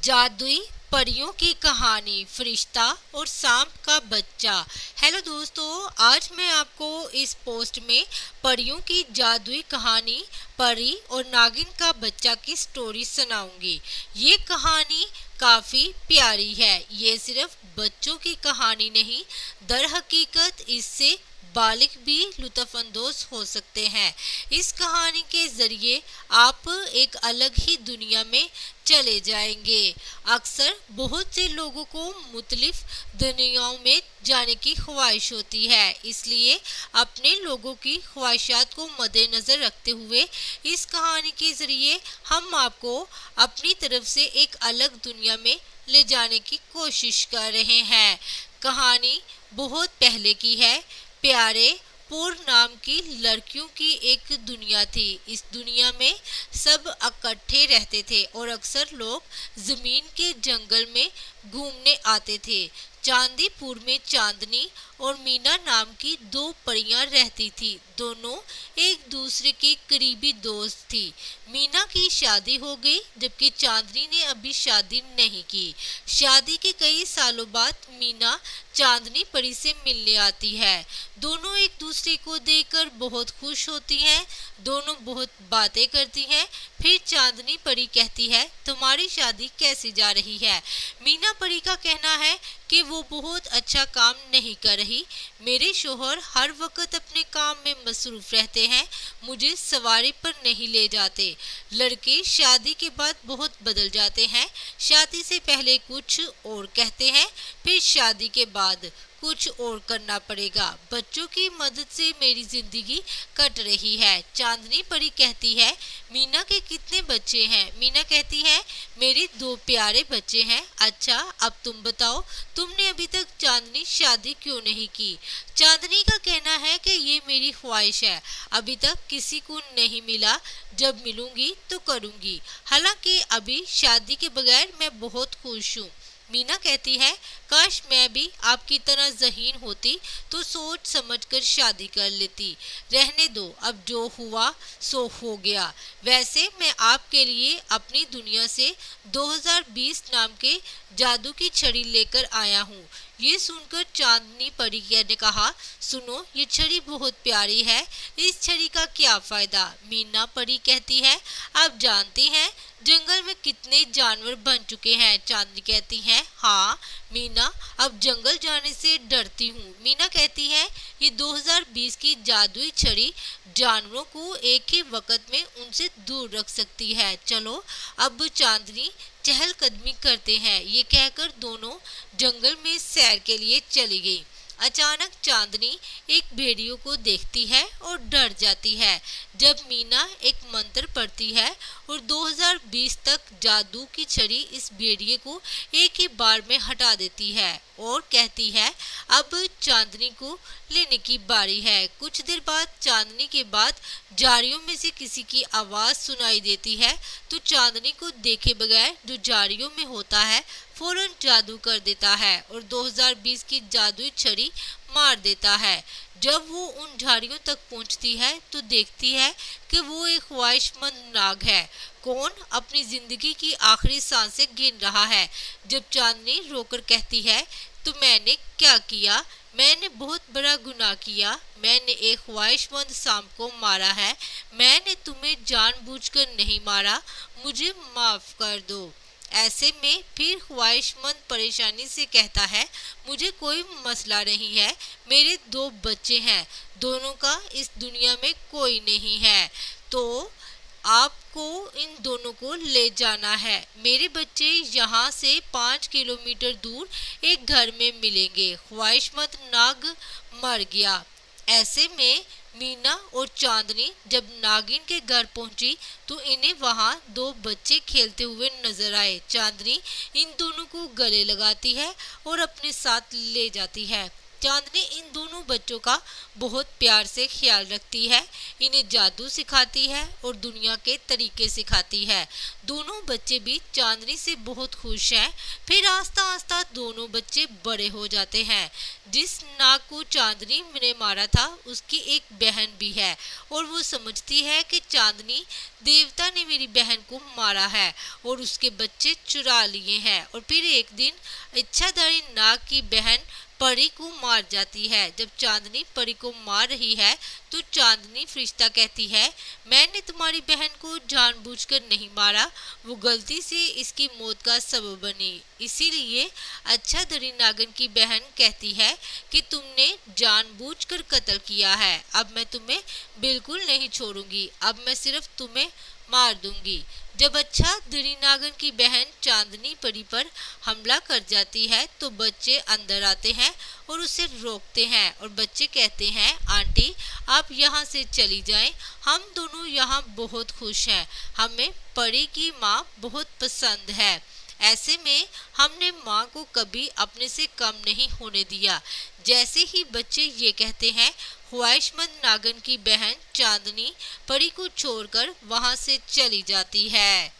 जादुई परियों की कहानी फरिश्ता और सांप का बच्चा। हेलो दोस्तों, आज मैं आपको इस पोस्ट में परियों की जादुई कहानी परी और नागिन का बच्चा की स्टोरी सुनाऊंगी। ये कहानी काफी प्यारी है। ये सिर्फ बच्चों की कहानी नहीं, दर हकीकत इससे बालिग भी लुत्फानंदोज हो सकते हैं। इस कहानी के जरिए आप एक अलग ही दुनिया में चले जाएंगे। अक्सर बहुत से लोगों को मुख्तलिफ दुनियाओं में जाने की ख्वाहिश होती है, इसलिए अपने लोगों की ख्वाहिशात को मद्देनजर रखते हुए इस कहानी के जरिए हम आपको अपनी तरफ से एक अलग दुनिया में ले जाने की कोशिश कर रहे हैं। कहानी बहुत पहले की है। प्यारे पूर नाम की लड़कियों की एक दुनिया थी। इस दुनिया में सब इकट्ठे रहते थे और अक्सर लोग जमीन के जंगल में घूमने आते थे। चांदीपुर में चांदनी और मीना नाम की दो परियां रहती थी। दोनों एक दूसरे की करीबी दोस्त थी। मीना की शादी हो गई, जबकि चांदनी ने अभी शादी नहीं की। शादी के कई सालों बाद मीना चांदनी परी से मिलने आती है। दोनों एक दूसरे को देखकर बहुत खुश होती हैं। दोनों बहुत बातें करती हैं। फिर चांदनी परी कहती है, तुम्हारी शादी कैसी जा रही है? मीना परी का कहना है कि वो बहुत अच्छा काम नहीं कर रही। मेरे शोहर हर वक्त अपने काम में मसरूफ रहते हैं, मुझे सवारी पर नहीं ले जाते। लड़के शादी के बाद बहुत बदल जाते हैं। शादी से पहले कुछ और कहते हैं, फिर शादी के बाद कुछ और करना पड़ेगा। बच्चों की मदद से मेरी जिंदगी कट रही है। चांदनी परी कहती है, मीना के कितने बच्चे हैं? मीना कहती है, मेरे दो प्यारे बच्चे हैं। अच्छा, अब तुम बताओ, तुमने अभी तक चांदनी शादी क्यों नहीं की? चांदनी का कहना है कि ये मेरी ख्वाहिश है, अभी तक किसी को नहीं मिला, जब मिलूंगी तो करूंगी। हालांकि अभी शादी के बगैर मैं बहुत खुश हूँ। मीना कहती है, काश मैं भी आपकी तरह ज़हीन होती तो सोच समझकर शादी कर लेती। रहने दो, अब जो हुआ सो हो गया। वैसे मैं आपके लिए अपनी दुनिया से 2020 नाम के जादू की छड़ी लेकर आया हूँ। ये सुनकर चांदनी परी ने कहा, सुनो, ये छड़ी बहुत प्यारी है, इस छड़ी का क्या फायदा? मीना परी कहती है, आप जानती हैं जंगल में कितने जानवर बन चुके हैं? चांदनी कहती है, हाँ मीना, अब जंगल जाने से डरती हूँ। मीना कहती है, ये 2020 की जादुई छड़ी जानवरों को एक ही वक्त में उनसे दूर रख सकती है। चलो अब चांदनी चहलकदमी करते हैं। ये कहकर दोनों जंगल में सैर के लिए चली गई। अचानक चांदनी एक भेड़ियों को देखती है और डर जाती है। जब मीना एक मंत्र पढ़ती है और 2020 तक जादू की छड़ी इस भेड़िए को एक ही बार में हटा देती है और कहती है, अब चांदनी को लेने की बारी है। कुछ देर बाद चांदनी के बाद झाड़ियों में से किसी की आवाज सुनाई देती है, तो चांदनी को देखे बगैर जो झाड़ियों में होता है फौरन जादू कर देता है और 2020 की जादुई छड़ी मार देता है। जब वो उन झाड़ियों तक पहुंचती है तो देखती है कि वो एक ख्वाहिशमंद नाग है। कौन अपनी जिंदगी की आखिरी सांसें गिन रहा है? जब चांदनी रोकर कहती है, तो मैंने क्या किया? मैंने बहुत बड़ा गुनाह किया। मैंने एक ख्वाहिशमंद सांप को मारा है। मैंने तुम्हें जानबूझकर नहीं मारा, मुझे माफ कर दो। ऐसे में फिर ख्वाहिशमंद परेशानी से कहता है, मुझे कोई मसला नहीं है, मेरे दो बच्चे हैं, दोनों का इस दुनिया में कोई नहीं है, तो आपको इन दोनों को ले जाना है। मेरे बच्चे यहाँ से 5 किलोमीटर दूर एक घर में मिलेंगे। ख्वाहिशमंद नाग मर गया। ऐसे में मीना और चांदनी जब नागिन के घर पहुंची तो इन्हें वहां दो बच्चे खेलते हुए नजर आए। चांदनी इन दोनों को गले लगाती है और अपने साथ ले जाती है। चांदनी इन दोनों बच्चों का बहुत प्यार से ख्याल रखती है, इन्हें जादू सिखाती है और दुनिया के तरीके सिखाती है। दोनों बच्चे भी चांदनी से बहुत खुश हैं। फिर आस्ता आस्ता दोनों बच्चे बड़े हो जाते हैं। जिस नाग को चांदनी ने मारा था उसकी एक बहन भी है और वो समझती है कि चांदनी देवता ने मेरी बहन को मारा है और उसके बच्चे चुरा लिए हैं। और फिर एक दिन इच्छाधारी नाग की बहन परी को मार जाती है। जब चांदनी परी को मार रही है तो चांदनी फरिश्ता कहती है, मैंने तुम्हारी बहन को जानबूझकर नहीं मारा, वो गलती से इसकी मौत का सबब बनी। इसीलिए अच्छाधारी नागिन की बहन कहती है कि तुमने जानबूझकर कत्ल किया है, अब मैं तुम्हें बिल्कुल नहीं छोड़ूंगी, अब मैं सिर्फ तुम्हें मार दूंगी। जब अच्छाधारी नागिन की बहन चांदनी परी पर हमला कर जाती है तो बच्चे अंदर आते हैं और उसे रोकते हैं और बच्चे कहते हैं, आंटी आप यहाँ से चली जाएं, हम दोनों यहाँ बहुत खुश हैं, हमें परी की माँ बहुत पसंद है। ऐसे में हमने माँ को कभी अपने से कम नहीं होने दिया। जैसे ही बच्चे ये कहते हैं, ख्वाहिशमंद नागिन की बहन चांदनी परी को छोड़कर वहां से चली जाती है।